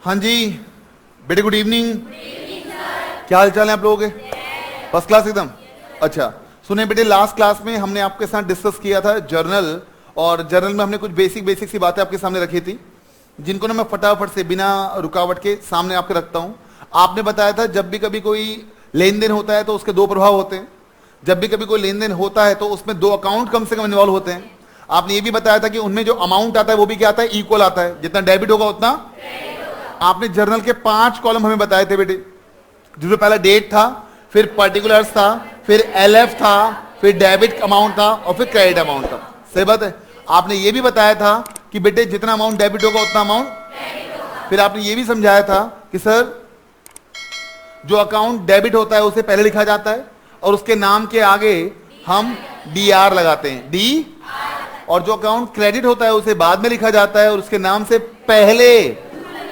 हाँ जी बेटे, good evening. क्या हाल चाल है आप लोगों के? फर्स्ट क्लास एकदम। अच्छा सुने बेटे, लास्ट क्लास में हमने आपके साथ डिस्कस किया था जर्नल, और जर्नल में हमने कुछ बेसिक सी बातें आपके सामने रखी थी, जिनको ना मैं फटाफट से बिना रुकावट के सामने आपके रखता हूं। आपने बताया था जब भी कभी कोई लेन देन होता है तो उसके दो प्रभाव होते हैं। जब भी कभी कोई लेन देन होता है तो उसमें दो अकाउंट कम से कम इन्वॉल्व होते हैं। आपने ये भी बताया था कि उनमें जो अमाउंट आता है वो भी क्या आता है, इक्वल आता है। जितना डेबिट होगा उतना आपने जर्नल के 5 कॉलम हमें बताए थे बेटे, जिसमें पहला डेट था, फिर पर्टिकुलर्स था, फिर एलएफ था, फिर डेबिट अमाउंट था और फिर क्रेडिट अमाउंट था। सही बात है। आपने ये भी बताया था कि बेटे जितना अमाउंट डेबिट होगा उतना अमाउंट। फिर आपने ये भी समझाया था कि सर जो अकाउंट डेबिट होता है उसे पहले लिखा जाता है और उसके नाम के आगे हम डीआर लगाते हैं, डी। और जो अकाउंट क्रेडिट होता है उसे बाद में लिखा जाता है और उसके नाम से पहले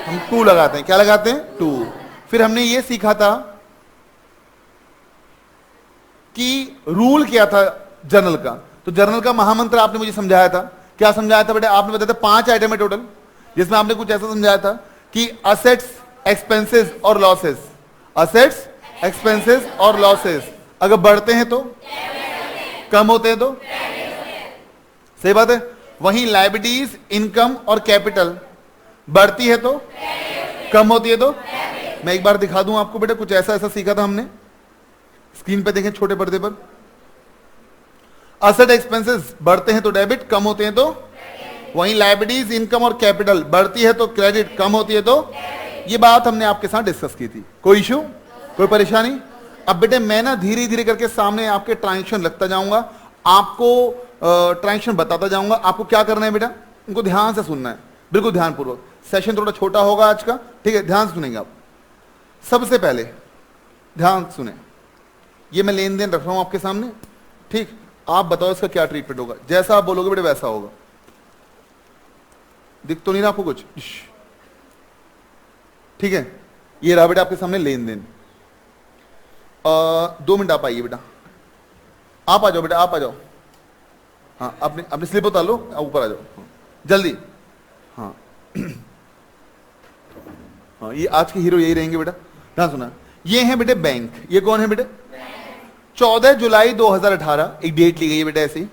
हम टू लगाते हैं। क्या लगाते हैं? टू। फिर हमने ये सीखा था कि रूल क्या था जर्नल का। तो जर्नल का महामंत्र आपने मुझे समझाया था। क्या समझाया था बेटा? आपने बताया था 5 आइटम है टोटल, जिसमें आपने कुछ ऐसा समझाया था कि असेट्स, एक्सपेंसेस और लॉसेस। असेट्स, एक्सपेंसेस और लॉसेस अगर बढ़ते हैं तो, कम होते हैं तो, सही बात है। वहीं लायबिलिटीज, इनकम और कैपिटल बढ़ती है तो, कम होती है तो। मैं एक बार दिखा दूं आपको बेटा, कुछ ऐसा सीखा था हमने। स्क्रीन पे देखें छोटे पर्दे पर। असेट एक्सपेंसेस बढ़ते हैं तो डेबिट, कम होते हैं तो। वहीं लायबिलिटीज, इनकम और कैपिटल बढ़ती है तो क्रेडिट, कम होती है तो। ये बात हमने आपके साथ डिस्कस की थी। कोई इशू, कोई परेशानी? अब बेटे मैं ना धीरे धीरे करके सामने आपके ट्रांजेक्शन लगता जाऊंगा, आपको ट्रांजेक्शन बताता जाऊंगा। आपको क्या करना है बेटा? उनको ध्यान से सुनना है, बिल्कुल ध्यानपूर्वक। सेशन थोड़ा छोटा होगा आज का, ठीक है? ध्यान सुनेंगे आप। सबसे पहले ध्यान सुने, ये मैं लेन देन रख रहा हूं आपके सामने, ठीक? आप बताओ इसका क्या ट्रीटमेंट होगा। जैसा आप बोलोगे बेटे वैसा होगा। दिख तो नहीं रहा आपको कुछ? ठीक है, ये रहा बेटा आपके सामने लेन देन। 2 मिनट आप आइए बेटा, आप आ जाओ बेटा, आप आ जाओ। हाँ अपने अपनी स्लिप उतार लो, ऊपर आ जाओ जल्दी। हाँ हाँ, ये आज के हीरो यही रहेंगे बेटा। ध्यान सुना, ये है बेटे बैंक। ये कौन है बेटे? 14 जुलाई 2018 एक डेट ली गई है बेटा। ऐसे ही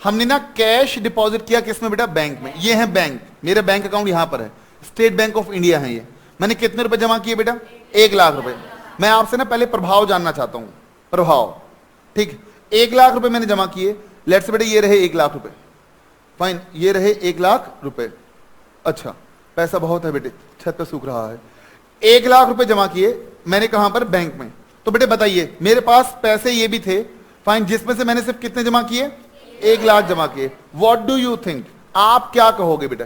हमने ना कैश डिपॉजिट किया किसमें बेटा? बैंक में। ये है बैंक, मेरा बैंक अकाउंट यहां पर है, स्टेट बैंक ऑफ इंडिया है ये। मैंने कितने रुपए जमा किए बेटा? 1 लाख रुपए। मैं आपसे ना पहले प्रभाव जानना चाहता हूं, प्रभाव, ठीक? 1 लाख रुपए मैंने जमा किए। लेट्स से बेटे ये रहे 1 लाख रुपए, फाइन, ये रहे 1 लाख रुपए। अच्छा पैसा बहुत है बेटे, छत पे सूख रहा है। 1 लाख रुपए जमा किए मैंने, कहां पर? बैंक में। तो बेटे बताइए, मेरे पास पैसे ये भी थे, फाइन, जिसमें से मैंने सिर्फ कितने जमा किए? 1 लाख जमा किए। What do you think? आप क्या कहोगे बेटा?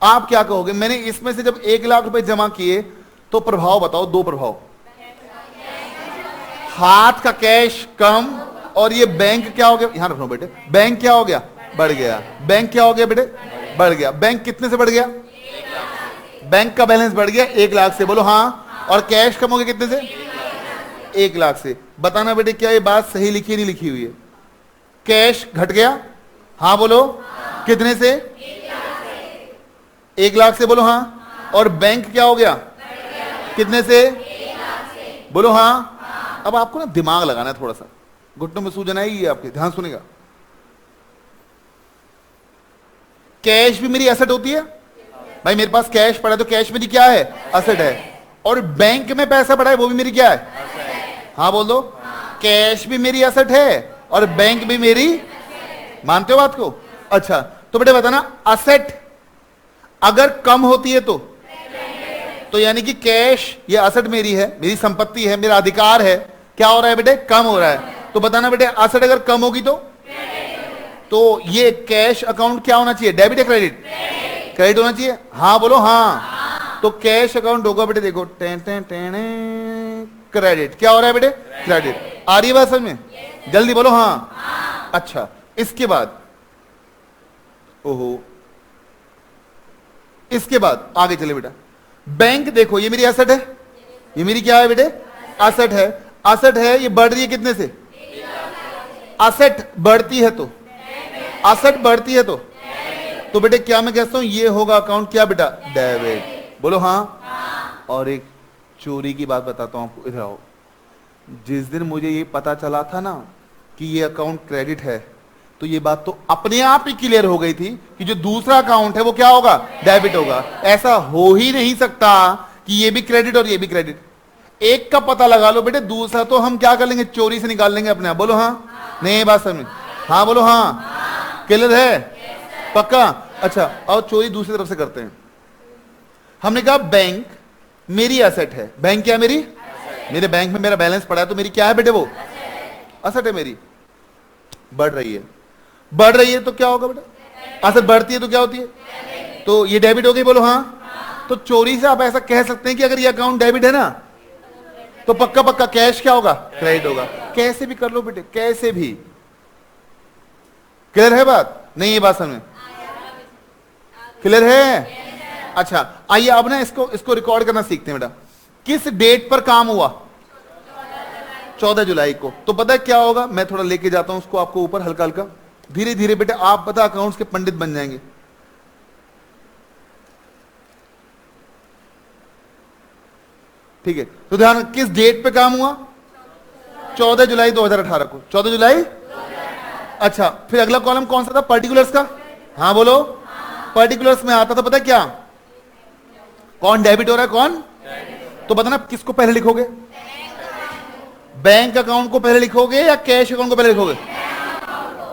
आप क्या कहोगे? मैंने इसमें से जब 1 लाख रुपए जमा किए तो प्रभाव बताओ, 2 प्रभाव। हाथ का कैश कम, और ये बैंक क्या हो गया? यहां रखो बेटे, बैंक क्या हो गया? बढ़ गया। बैंक क्या हो गया बेटे? बढ़ गया। बैंक कितने से बढ़ गया? बैंक का बैलेंस बढ़ गया 1 लाख से, बोलो हाँ। और कैश कम हो गया कितने से? 1 लाख से। बताना बेटे क्या ये बात सही लिखी है, नहीं लिखी हुई है? कैश घट गया, हाँ बोलो। कितने से? 1 लाख से, बोलो हाँ। और बैंक क्या हो गया? कितने से? बोलो हाँ। अब आपको ना दिमाग लगाना है थोड़ा सा, घुटनों में सूजन आएगी आपके, ध्यान सुनेगा। कैश भी मेरी एसेट होती है भाई, मेरे पास कैश पड़ा है तो कैश मेरी क्या है? एसेट है। और बैंक में पैसा पड़ा है वो भी मेरी क्या है? हाँ बोल दो। कैश भी मेरी एसेट है और बैंक भी मेरी, मानते हो बात को? अच्छा तो बेटे बताना, एसेट अगर कम होती है तो यानी कि कैश ये एसेट मेरी है, मेरी संपत्ति है, मेरा अधिकार है, क्या हो रहा है बेटे? कम हो रहा है। तो बताना बेटे एसेट अगर कम होगी तो ये कैश अकाउंट क्या होना चाहिए? डेबिट या क्रेडिट? क्रेडिट होना चाहिए, हाँ बोलो हाँ। तो कैश अकाउंट होगा बेटे, देखो क्रेडिट। क्या हो रहा है बेटे? क्रेडिट। आ रही है बात समझ में? जल्दी बोलो हाँ। अच्छा इसके बाद, ओहो, इसके बाद आगे चले बेटा। बैंक देखो, ये मेरी एसेट है, ये मेरी क्या है बेटे? एसेट है। एसेट है, ये बढ़ रही है कितने से? एसेट बढ़ती है तो, एसेट बढ़ती है तो बेटे क्या मैं कहता हूं ये होगा अकाउंट क्या बेटा? डेबिट। बोलो हाँ। और एक चोरी की बात बताता हूं आपको, इधर आओ। जिस दिन मुझे ये पता चला था ना कि ये अकाउंट क्रेडिट है, तो ये बात तो अपने आप ही क्लियर हो गई थी कि जो दूसरा अकाउंट है वो क्या होगा, डेबिट होगा। ऐसा हो ही नहीं सकता कि ये भी क्रेडिट और ये भी क्रेडिट। एक का पता लगा लो बेटे, दूसरा तो हम क्या कर लेंगे, चोरी से निकाल लेंगे अपने आप। बोलो हाँ, नहीं ये बात समझ में, हाँ बोलो हाँ, क्लियर है, पक्का। अच्छा, और चोरी दूसरी तरफ से करते हैं। हमने कहा बैंक मेरी एसेट है, बैंक क्या है मेरी, मेरे बैंक में मेरा बैलेंस पड़ा है, तो मेरी क्या है बेटे, वो एसेट है मेरी। बढ़ रही है, बढ़ रही है तो क्या होगा बेटा, एसेट बढ़ती है तो क्या होती है, तो ये डेबिट हो गई, बोलो हाँ। तो चोरी से आप ऐसा कह सकते हैं कि अगर ये अकाउंट डेबिट है ना, तो पक्का पक्का कैश क्या होगा, क्रेडिट होगा। कैसे भी कर लो बेटे, कैसे भी। क्लियर है बात, नहीं ये बात समझ, क्लियर है। अच्छा आइए अब ना इसको रिकॉर्ड करना सीखते हैं बेटा। किस डेट पर काम हुआ, 14 जुलाई को। तो पता है क्या होगा, मैं थोड़ा लेके जाता हूं उसको आपको ऊपर, हल्का हल्का, धीरे धीरे बेटे आप पता अकाउंट्स के पंडित बन जाएंगे। ठीक है, तो ध्यान, किस डेट पे काम हुआ, 14 जुलाई 2018 को, 14 जुलाई। अच्छा, फिर अगला कॉलम कौन सा था, पर्टिकुलर्स का, हाँ बोलो। पर्टिकुलर्स में आता था पता है क्या, कौन डेबिट हो रहा है, कौन, तो बताना किसको पहले लिखोगे, बैंक अकाउंट को पहले लिखोगे या कैश अकाउंट को पहले लिखोगे।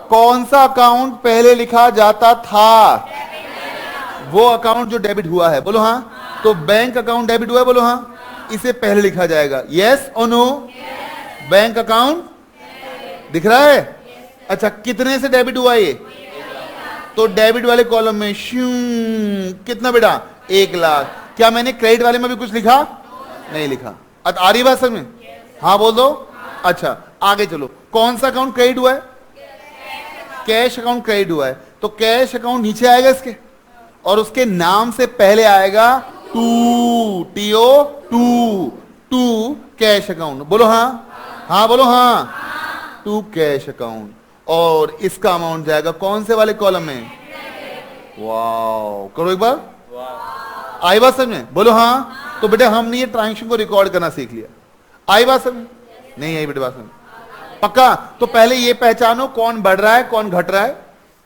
कौन सा अकाउंट पहले लिखा जाता था, वो अकाउंट जो डेबिट हुआ है, बोलो हाँ। तो बैंक अकाउंट डेबिट हुआ है, बोलो हाँ, इसे पहले लिखा जाएगा, यस और नो। बैंक अकाउंट दिख रहा है। अच्छा, कितने से डेबिट हुआ ये, तो डेबिट वाले कॉलम में श्यू कितना बेटा, 1 लाख। क्या मैंने क्रेडिट वाले में भी कुछ लिखा, नहीं लिखा। आ रही बात समझ में, हाँ बोल दो। अच्छा आगे चलो, कौन सा अकाउंट क्रेडिट हुआ है, कैश अकाउंट क्रेडिट हुआ है, तो कैश अकाउंट नीचे आएगा इसके, और उसके नाम से पहले आएगा to, T O to cash account, बोलो हाँ, हाँ बोलो हाँ, टू कैश अकाउंट। और इसका अमाउंट जाएगा कौन से वाले कॉलम में, वाओ, करो एक बार, आई बात समझ में, बोलो हाँ। तो बेटे हमने ये ट्रांजेक्शन को रिकॉर्ड करना सीख लिया, आई बात समझ, नहीं आई बेटे बात समझ, पक्का। तो पहले ये पहचानो कौन बढ़ रहा है कौन घट रहा है,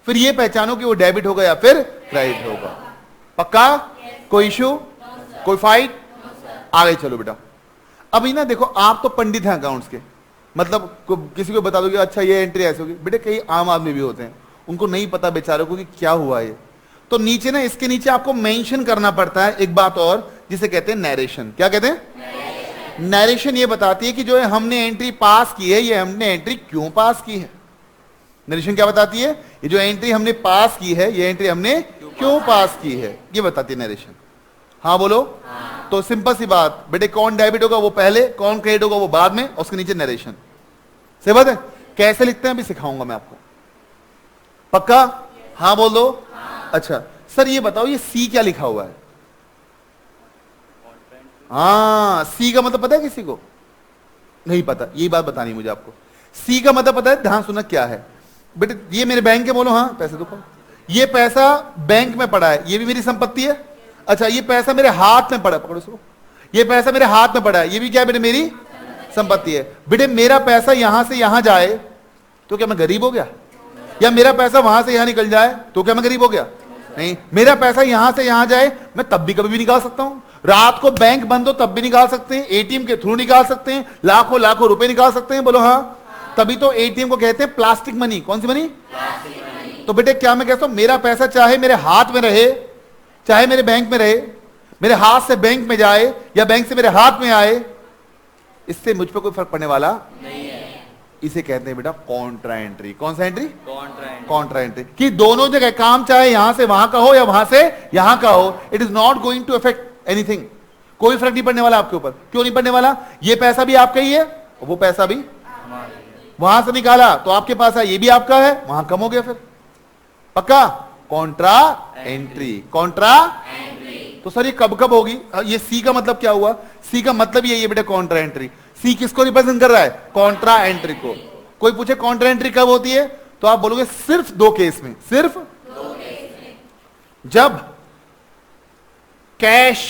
फिर ये पहचानो कि वो डेबिट होगा या फिर क्रेडिट होगा, पक्का। कोई इशू, कोई फाइट, आगे चलो बेटा। अभी ना देखो, आप तो पंडित हैं अकाउंट्स के, मतलब किसी को बता दोगे अच्छा ये एंट्री ऐसे होगी, बेटे कई आम आदमी भी होते हैं, उनको नहीं पता बेचारों को कि क्या हुआ ये। तो नीचे ना, इसके नीचे आपको मेंशन करना पड़ता है एक बात और, जिसे कहते हैं नरेशन। क्या कहते हैं, नरेशन ये बताती है कि जो है हमने एंट्री पास की है, ये हमने एंट्री क्यों पास की है। नरेशन क्या बताती है, ये जो एंट्री हमने पास की है, ये एंट्री हमने क्यों पास की है, ये बताती है नरेशन। हाँ बोलो हाँ। तो सिंपल सी बात बेटे, कौन डेबिट होगा वो पहले, कौन क्रेडिट होगा वो बाद में, और उसके नीचे नरेशन। सही बात है। कैसे लिखते हैं अभी सिखाऊंगा मैं आपको, पक्का, हाँ बोल दो हाँ। अच्छा सर ये बताओ, ये सी क्या लिखा हुआ है, हाँ सी का मतलब पता है किसी को, नहीं पता, यही बात बतानी मुझे आपको। सी का मतलब पता है, ध्यान सुनना क्या है बेटे, ये मेरे बैंक के, बोलो हाँ, पैसे दो, ये पैसा बैंक में पड़ा है, ये भी मेरी संपत्ति है। अच्छा ये पैसा मेरे हाथ में पड़ा, पकड़ो इसको, ये पैसा मेरे हाथ में पड़ा है, ये भी क्या है बेटे, मेरी संपत्ति है। बेटे मेरा पैसा यहां से यहां जाए तो क्या मैं गरीब हो गया, या मेरा पैसा वहां से यहां निकल जाए तो क्या मैं गरीब हो गया, नहीं। मेरा पैसा यहां से यहां जाए, मैं तब भी कभी भी निकाल सकता हूं, रात को बैंक बंद हो तब भी निकाल सकते हैं, एटीएम के थ्रू निकाल सकते हैं, लाखों लाखों रुपए निकाल सकते हैं, बोलो हाँ। तभी तो एटीएम को कहते हैं प्लास्टिक मनी। कौन सी मनी, तो बेटे क्या मैं कहता हूं, मेरा पैसा चाहे मेरे हाथ में रहे चाहे मेरे बैंक में रहे, मेरे हाथ से बैंक में जाए या बैंक से मेरे हाथ में आए, इससे मुझ पर कोई फर्क पड़ने वाला नहीं है। इसे कहते हैं बेटा कॉन्ट्रा एंट्री। कौन सा एंट्री, कॉन्ट्रा एंट्री, कि दोनों जगह काम चाहे यहां से वहां का हो या वहां से यहां का हो, it is not going to affect anything, कोई फर्क नहीं पड़ने वाला आपके ऊपर। क्यों नहीं पड़ने वाला, ये पैसा भी आपका ही है, वो पैसा भी वहां से निकाला तो आपके पास है, ये भी आपका है, वहां कम हो गया फिर, पक्का। Contra entry, Contra entry. तो सर ये कब कब होगी, ये सी का मतलब क्या हुआ, सी का मतलब ये है बेटा कॉन्ट्रा एंट्री। सी किसको रिप्रेजेंट कर रहा है, कॉन्ट्रा एंट्री को। कोई पूछे कॉन्ट्रा एंट्री कब होती है, तो आप बोलोगे सिर्फ 2 केस में, सिर्फ 2 केस में, जब कैश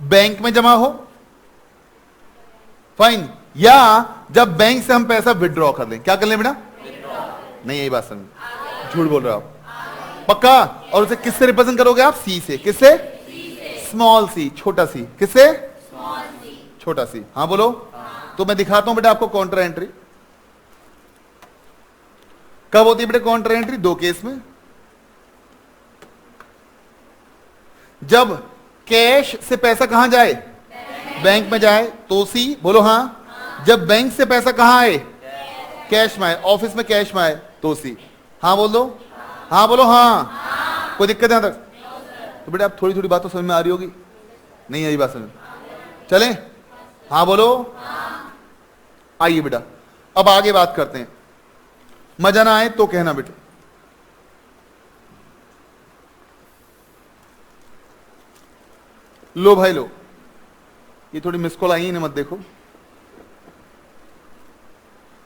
बैंक में जमा हो, फाइन, या जब बैंक से हम पैसा विड्रॉ कर लें। क्या कर लें बेटा? नहीं, यही बात समझ, झूठ बोल रहे हो आप, पक्का। और उसे किससे रिप्रेजेंट करोगे आप? सी से। किससे? स्मॉल सी, छोटा सी। किससे? छोटा सी। हाँ बोलो। तो मैं दिखाता हूं बेटा आपको काउंटर एंट्री कब होती है बेटा। काउंटर एंट्री दो केस में, जब कैश से पैसा कहां जाए? बैंक में जाए तो सी, बोलो हाँ। जब बैंक से पैसा कहां आए? कैश में आए। ऑफिस में कैश में आए तो सी। हाँ बोल दो, हाँ बोलो हाँ। कोई दिक्कत है यहां तक? तो बेटा आप थोड़ी थोड़ी बात तो समझ में आ रही होगी, नहीं आई बात समझ? चले, हाँ बोलो। आइए बेटा अब आगे बात करते हैं। मजा ना आए तो कहना बेटा। लो भाई लो, ये थोड़ी मिस कॉल आई है ना, मत देखो।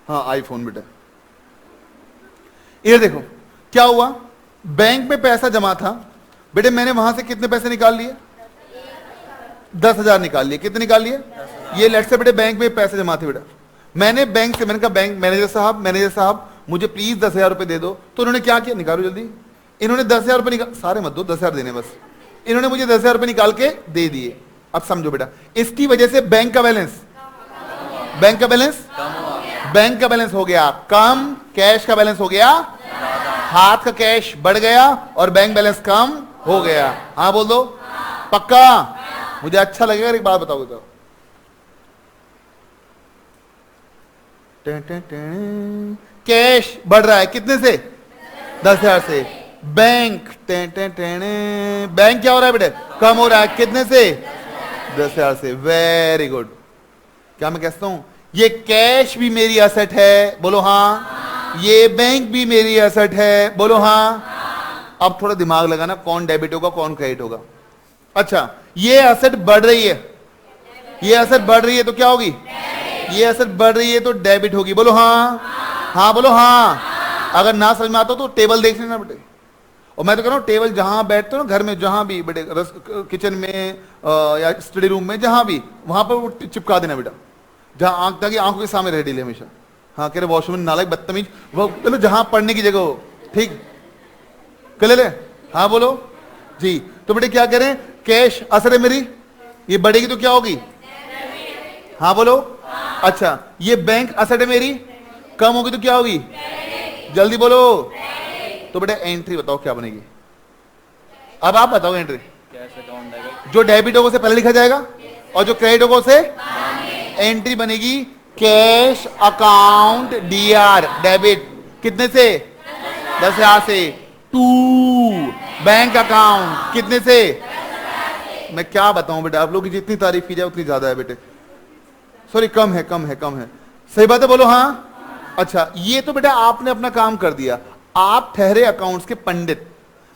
हाँ आईफोन बेटा, ये देखो क्या हुआ। बैंक में पैसा जमा था बेटे, मैंने वहां से कितने पैसे निकाल लिए? 10,000 निकाल लिए। कितने निकाल लिए? ये लेट से बेटे बैंक में पैसे जमा थे बेटा, मैंने बैंक से, मैंने कहा बैंक मैनेजर साहब मुझे प्लीज 10,000 रुपए दे दो। तो उन्होंने क्या किया? निकालो जल्दी। इन्होंने 10,000 रुपए निकाल, सारे मत दो, 10,000 देने बस। इन्होंने मुझे 10,000 रुपए निकाल के दे दिए। अब समझो बेटा, इसकी वजह से बैंक का बैलेंस बैंक का बैलेंस हो गया कम, कैश का बैलेंस हो गया, हाथ का कैश बढ़ गया और बैंक बैलेंस कम हो गया। हाँ बोल दो, पक्का? मुझे अच्छा लगेगा एक बात बताओगे तो। कैश बढ़ रहा है कितने से? 10,000 से। बैंक बैंक क्या हो रहा है बेटे? कम हो रहा है कितने से? 10,000 से। Very good. क्या मैं कहता हूं? ये कैश भी मेरी एसेट है, बोलो हाँ। ये बैंक भी मेरी एसेट है, बोलो हाँ। अब थोड़ा दिमाग लगाना, कौन डेबिट होगा कौन क्रेडिट होगा। अच्छा, ये एसेट बढ़ रही है, ये एसेट बढ़ रही है तो क्या होगी? ये एसेट बढ़ रही है तो डेबिट होगी, बोलो हाँ। हाँ बोलो हाँ। अगर ना समझ में आता तो टेबल देख लेना बेटे। और मैं तो कह रहा हूँ टेबल जहां बैठते हो ना घर में, जहां भी बेटे, किचन में या स्टडी रूम में, जहां भी, वहां पर वो चिपका देना बेटा, जहां आंख, ताकि आंखों के सामने रह डीले हमेशा। हाँ कह रहे वॉशरूम में नालायक बदतमीज, वो चलो जहां पढ़ने की जगह हो, ठीक कर ले। हाँ बोलो जी। तो बेटे क्या करें? कैश असर है मेरी, ये बढ़ेगी तो क्या होगी? हाँ बोलो। अच्छा, ये बैंक असर है मेरी, कम होगी तो क्या होगी? जल्दी बोलो। तो बेटा एंट्री बताओ क्या बनेगी? अब आप बताओ एंट्री। जो डेबिट होगा उसे पहले लिखा जाएगा और जो क्रेडिट होगा उसे एंट्री बनेगी कैश अकाउंट डीआर, डेबिट कितने से? 10,000 से। टू बैंक अकाउंट कितने से? मैं क्या बताऊं बेटा, आप लोग की जितनी तारीफ की जाए उतनी ज्यादा है बेटे। सॉरी, कम है कम है कम है। सही बात है, बोलो हाँ। अच्छा, ये तो बेटा आपने अपना काम कर दिया, आप ठहरे अकाउंट्स के पंडित।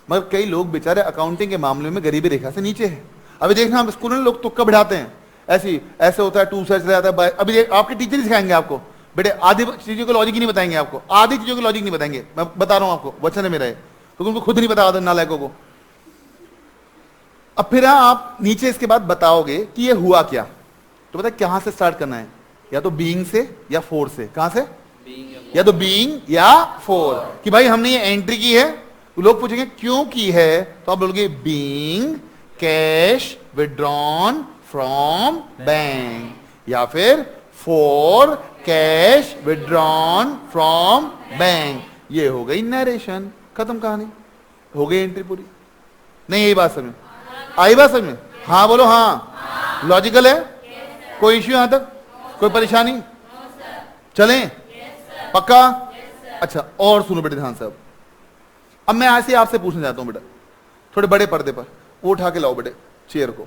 मगर कई लोग बेचारे अकाउंटिंग के मामले में गरीबी रेखा से नीचे है। अभी देखना, हम स्कूल में लोग तुक्का बढ़ाते हैं, ऐसे होता है, टू सर्च चला जाता है। अभी आपके टीचर ही सिखाएंगे आपको बेटे, आधी चीजों के लॉजिक ही नहीं बताएंगे आपको, आधी चीजों के लॉजिक नहीं बताएंगे। मैं बता रहा हूं आपको, वचन है मेरा है, तो उनको खुद नहीं बता नालायकों को। अब फिर आप नीचे इसके बाद बताओगे कि ये हुआ क्या। तो पता है कहां से स्टार्ट करना है? या तो बीइंग से या फोर से। कहां से? या तो बीइंग या फोर। कि भाई हमने ये एंट्री की है, तो लोग पूछेंगे क्यों की है, तो आप बोलोगे being cash withdrawn from bank, या फिर for cash withdrawn from bank. ये हो गई नरेशन, खत्म कहानी, हो गई एंट्री पूरी। नहीं यही बात समझ आई? बात समझ? हाँ बोलो हाँ। लॉजिकल है? कोई इश्यू यहां तक? कोई परेशानी? चलें? पक्का? अच्छा, और सुनो बेटे ध्यान से। अब मैं ऐसे आपसे पूछना चाहता हूं बेटा, थोड़े बड़े पर्दे पर वो उठा के लाओ बेटे चेयर को।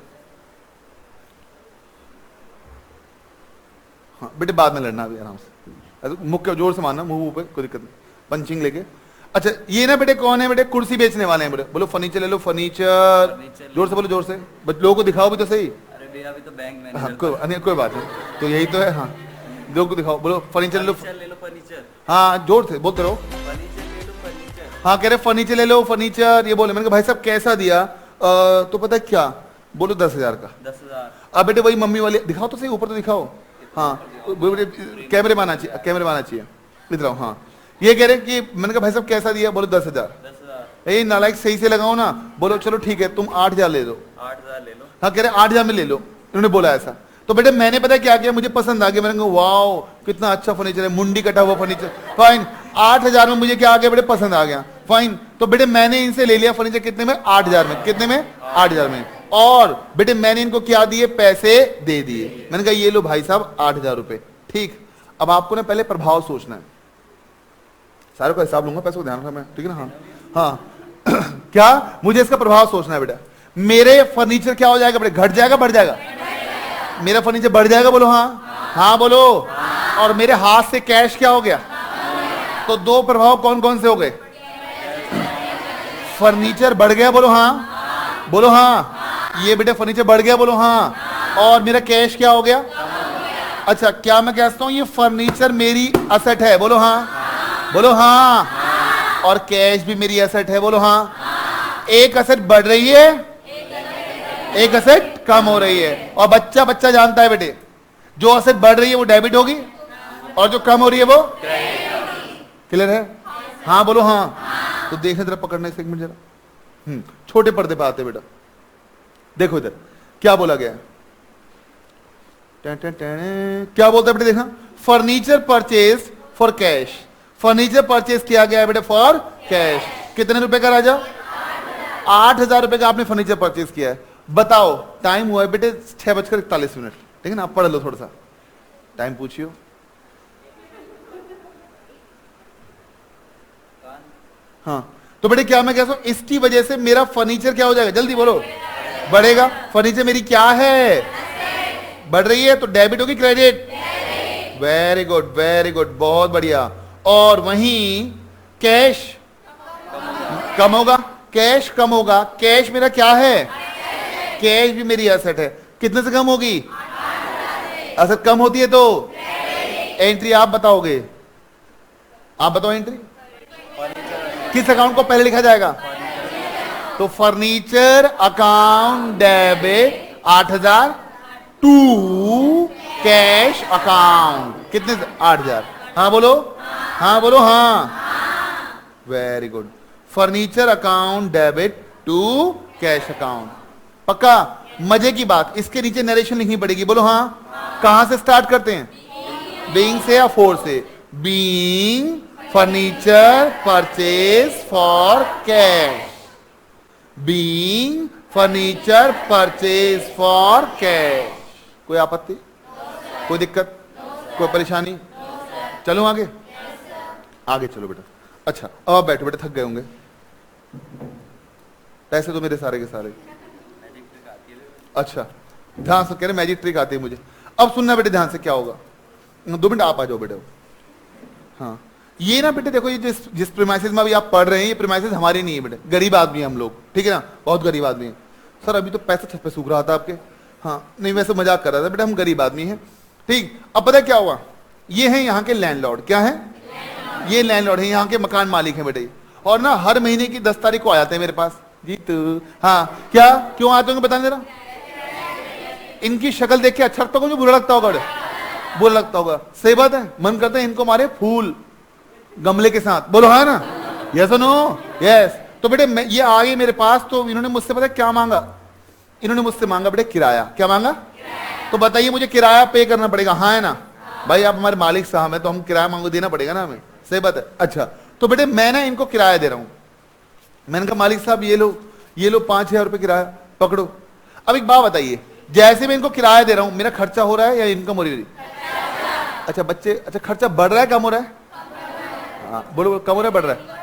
हाँ बेटे, बाद में लड़ना भी आराम से, मुक्के जोर से मारना, मुंह पे, कोई दिक्कत नहीं, पंचिंग लेके। अच्छा, ये ना बेटे कौन है बेटे? कुर्सी बेचने वाले हैं बेटे। बोलो फर्नीचर ले लो, फर्नीचर। जोर से बोलो, जोर से, लोगों को दिखाओ भी तो सही। अरे अभी तो बैंक में। हाँ कोई बात नहीं, तो यही तो है। हाँ लोगों को दिखाओ, बोलो फर्नीचर ले लो फर्नीचर। हाँ जोर से बोलते रहो। फर्नीचर ले लो फर्नीचर। हाँ कह रहे फर्नीचर ले लो फर्नीचर, ये बोले। मैंने कहा भाई साहब कैसा दिया? तो पता है क्या, बोलो 10,000 का। 10,000। अब बेटे वही मम्मी वाले दिखाओ तो सही, ऊपर तो दिखाओ। हाँ बेटे कैमरे में आना चाहिए, कैमरे में आना चाहिए, इधर आओ। हाँ ये कह रहे कि मैंने कहा भाई साहब कैसा दिया, बोलो 10,000। 10,000। ए नालायक सही से लगाओ ना, बोलो चलो ठीक है तुम 8,000 ले लो। 8,000 ले लो। हाँ कह रहे 8,000 में ले लो, इन्होंने बोला ऐसा। तो बेटे मैंने पता क्या किया, मुझे पसंद आ गया, मैंने कहा वाओ कितना अच्छा फर्नीचर है, मुंडी कटा हुआ फर्नीचर, फाइन। 8,000 में मुझे क्या आ गया बेटे, पसंद आ गया, फाइन। तो बेटे मैंने इनसे ले लिया फर्नीचर कितने में, 8,000 में। कितने में, 8,000 में। और बेटे मैंने इनको क्या दिए, पैसे दे दिए। मैंने कहा ये लो भाई साहब 8,000 रुपए, ठीक। अब आपको ना पहले प्रभाव सोचना है, सारे को हिसाब लूंगा, पैसों को ध्यान रखना मैं, ठीक है ना। हाँ हाँ क्या मुझे इसका प्रभाव सोचना है बेटा। मेरे फर्नीचर क्या हो जाएगा बेटे, घट जाएगा बढ़ जाएगा, मेरा फर्नीचर बढ़ जाएगा, बोलो हाँ, हाँ बोलो। और मेरे हाथ से कैश क्या हो गया, तो दो प्रभाव कौन कौन से हो गए, फर्नीचर बढ़ गया, बोलो हाँ, बोलो हाँ, ये बेटे फर्नीचर बढ़ गया, बोलो हाँ। और मेरा कैश क्या हो गया, अच्छा क्या मैं कहता हूं ये फर्नीचर मेरी असेट है, बोलो हाँ, बोलो हाँ। और कैश भी मेरी असेट है, बोलो हाँ। एक असेट बढ़ रही है, एक असेट कम हो रही है। और बच्चा बच्चा जानता है बेटे, जो असेट बढ़ रही है वो डेबिट होगी और जो कम हो रही है वो क्लियर है, हाँ बोलो हाँ। तो देखने जरा, पकड़ने से एक मिनट जरा, छोटे पर्दे पे आते बेटा, देखो इधर क्या बोला गया है, क्या बोलता है बेटे, देखना, furniture purchase for cash, furniture purchase किया गया है बेटे फॉर कैश। कितने रुपए का राजा, 8,000 रुपए का आपने फर्नीचर परचेज किया है। बताओ टाइम हुआ है बेटे 6:41, ठीक है ना। आप पढ़ लो थोड़ा सा, टाइम पूछियो। हाँ तो बेटे क्या मैं कहता हूं, इसकी वजह से मेरा फर्नीचर क्या हो जाएगा, जल्दी बोलो, बढ़ेगा। फर्नीचर मेरी क्या है, बढ़ रही है, तो डेबिट होगी credit, very good very good, बहुत बढ़िया। और वहीं कैश कम होगा, कैश कम होगा, कैश मेरा क्या है, कैश भी मेरी एसेट है। कितने से कम होगी, एसेट कम होती है तो एंट्री आप बताओगे, आप बताओ एंट्री किस अकाउंट को पहले लिखा जाएगा, तो furniture account debit 8,000 to cash account, कितने से 8,000, हाँ बोलो, हाँ बोलो हाँ, very good. Furniture account debit to cash account, पक्का। मजे की बात, इसके नीचे नरेशन लिखनी पड़ेगी, बोलो हाँ। कहां से स्टार्ट करते हैं, बीइंग से या फॉर से, being furniture purchase for cash, being furniture purchase for cash. कोई आपत्ति, कोई दिक्कत, कोई परेशानी, चलो आगे, आगे चलो बेटा। अच्छा अब आप बैठो बेटा, थक गए होंगे, पैसे तो मेरे सारे के सारे, अच्छा ध्यान से कह रहे मैजिक ट्रिक आती है मुझे। अब सुनना बेटे ध्यान से, क्या होगा, 2 मिनट आप आ जाओ बेटे। हाँ ये ना बेटे देखो, ये जिस प्रीमाइसिस में अभी आप पढ़ रहे हैं, ये प्रीमाइसिस हमारी नहीं है बेटे, गरीब आदमी है हम लोग, ठीक है ना, बहुत गरीब आदमी है। सर अभी तो पैसा छत पे सूख रहा था आपके, हाँ नहीं वैसे मजाक कर रहा था बेटा, हम गरीब आदमी हैं, ठीक। अब पता क्या हुआ, ये है यहाँ के लैंडलॉर्ड, क्या है, ये लैंडलॉर्ड है, यहाँ के मकान मालिक है बेटे। और ना हर महीने की 10 तारीख को आ जाते हैं मेरे पास, जी तू, हाँ क्या क्यों आते होंगे बताने जरा, इनकी शक्ल देख के अच्छा लगता होगा, बुरा लगता होगा, बुरा लगता होगा, सही बात है, मन करता है इनको मारे फूल गमले के साथ, बोलो हाँ ना, यस नो यस। तो बेटे ये आ गए मेरे पास, तो इन्होंने मुझसे पता क्या मांगा, इन्होंने मुझसे मांगा बेटे किराया, क्या मांगा, तो बताइए मुझे किराया पे करना पड़ेगा, हाँ है ना भाई, आप हमारे मालिक साहब हैं तो हम किराया मांगो, देना पड़ेगा ना हमें, सही बात है। अच्छा तो बेटे मैं ना इनको किराया दे रहा हूं, मैंने कहा मालिक साहब ये लो 5,000 रुपये किराया पकड़ो। अब एक बात बताइए, जैसे मैं इनको किराया दे रहा हूं, मेरा खर्चा हो रहा है या इनकम हो रही है, अच्छा बच्चे, अच्छा खर्चा बढ़ रहा है कम हो रहा है, हाँ बोलो कम हो रहा है बढ़ रहा है,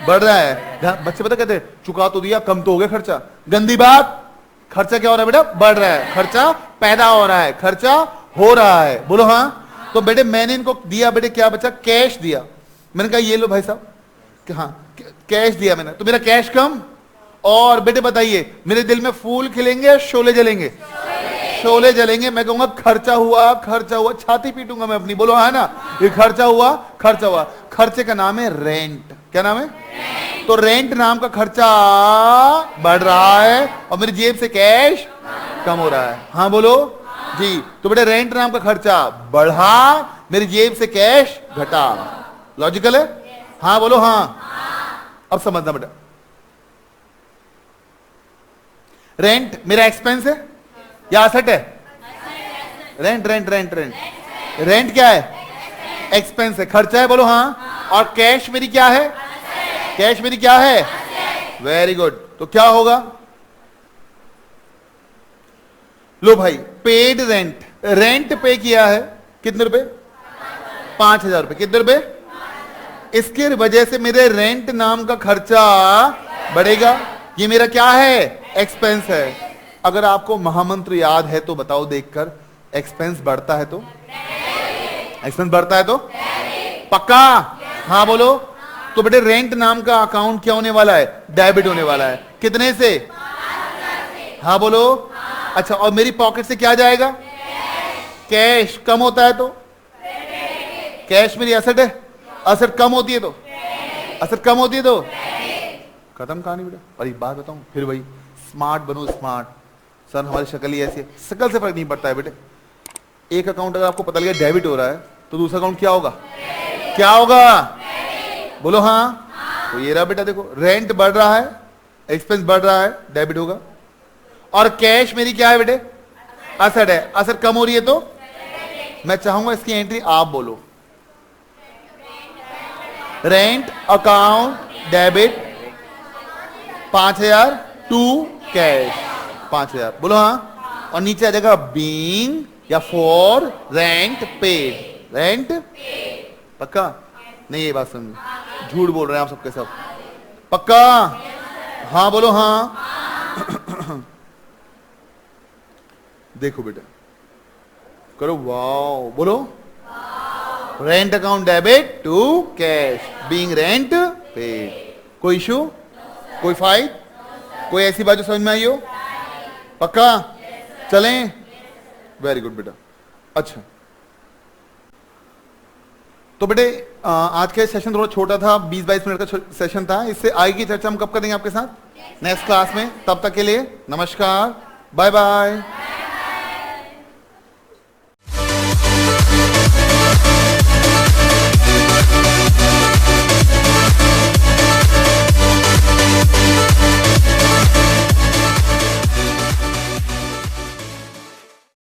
बढ़ रहा है। बच्चे पता कहते हैं चुका तो दिया, कम तो हो गया खर्चा, गंदी बात, खर्चा क्या हो रहा है बेटा, बढ़ रहा है, खर्चा पैदा हो रहा है, खर्चा हो रहा है, बोलो हाँ। तो बेटे मैंने इनको दिया बेटे क्या बचा, कैश दिया, मैंने कहा ये लो भाई साहब, हाँ कैश दिया मैंने, तो मेरा कैश कम। और बेटे बताइए मेरे दिल में फूल खिलेंगे या शोले जलेंगे, शोले जलेंगे। मैं कहूंगा खर्चा हुआ, खर्चा हुआ, छाती पीटूंगा मैं अपनी, बोलो है ना, ये खर्चा हुआ, खर्चा हुआ। खर्चे का नाम है रेंट, क्या नाम है, तो रेंट नाम का खर्चा बढ़ रहा है और मेरी जेब से कैश कम हो रहा है। हाँ बोलो जी। तो बेटे रेंट नाम का खर्चा बढ़ा, मेरी जेब से कैश घटा। लॉजिकल है? हाँ बोलो हाँ। अब समझना बेटा, रेंट मेरा एक्सपेंस है या एसेट है? Rent rent rent rent rent क्या है? एक्सपेंस है, खर्चा है। बोलो हाँ। और कैश मेरी क्या है? कैश मेरी क्या है? Very good. तो क्या होगा? लो भाई, पेड रेंट, रेंट पे किया है कितने रुपए? 5,000 रुपए। कितने रुपए? इसकी वजह से मेरे रेंट नाम का खर्चा बढ़ेगा। ये मेरा क्या है? एक्सपेंस है। अगर आपको महामंत्र याद है तो बताओ देखकर, एक्सपेंस बढ़ता है तो? एक्सपेंस बढ़ता है तो? पक्का? हाँ बोलो। तो बेटे रेंट नाम का अकाउंट क्या होने वाला है? डेबिट होने वाला है। कितने से? हाँ बोलो। अच्छा, और मेरी पॉकेट से क्या जाएगा? कैश कम होता है तो? कैश मेरी एसेट है, एसेट कम होती है तो? एसेट कम होती है तो? खत्म कहानी बेटा। और एक बात बताऊं फिर वही, स्मार्ट बनो स्मार्ट। सर हमारी शक्ल ही ऐसी है, शक्ल से फर्क नहीं पड़ता है बेटे। एक अकाउंट अगर आपको पता लगे डेबिट हो रहा है तो दूसरा अकाउंट क्या होगा? क्या होगा? बोलो हाँ। तो ये रहा बेटा, देखो रेंट बढ़ रहा है, एक्सपेंस बढ़ रहा है, डेबिट होगा। और कैश मेरी क्या है बेटे? एसेट है। एसेट कम हो रही है तो? मैं चाहूंगा इसकी एंट्री आप बोलो, rent account debit 5,000 to cash 5,000। बोलो हाँ। और नीचे आ जाएगा बीइंग या फॉर रेंट पेड। रेंट पक्का? नहीं ये बात समझ, झूठ बोल रहे हैं आप सबके सब। पक्का? हाँ बोलो हाँ। देखो बेटा, करो वाओ। बोलो rent account debit to cash being rent paid. कोई इशू? कोई फाइट? कोई ऐसी बात जो समझ में आई हो? पक्का? चलें? वेरी गुड बेटा। अच्छा, तो बेटे आज का सेशन थोड़ा छोटा था, 20-22 मिनट का सेशन था। इससे आगे की चर्चा हम कब करेंगे आपके साथ? नेक्स्ट क्लास में। तब तक के लिए नमस्कार, बाय बाय।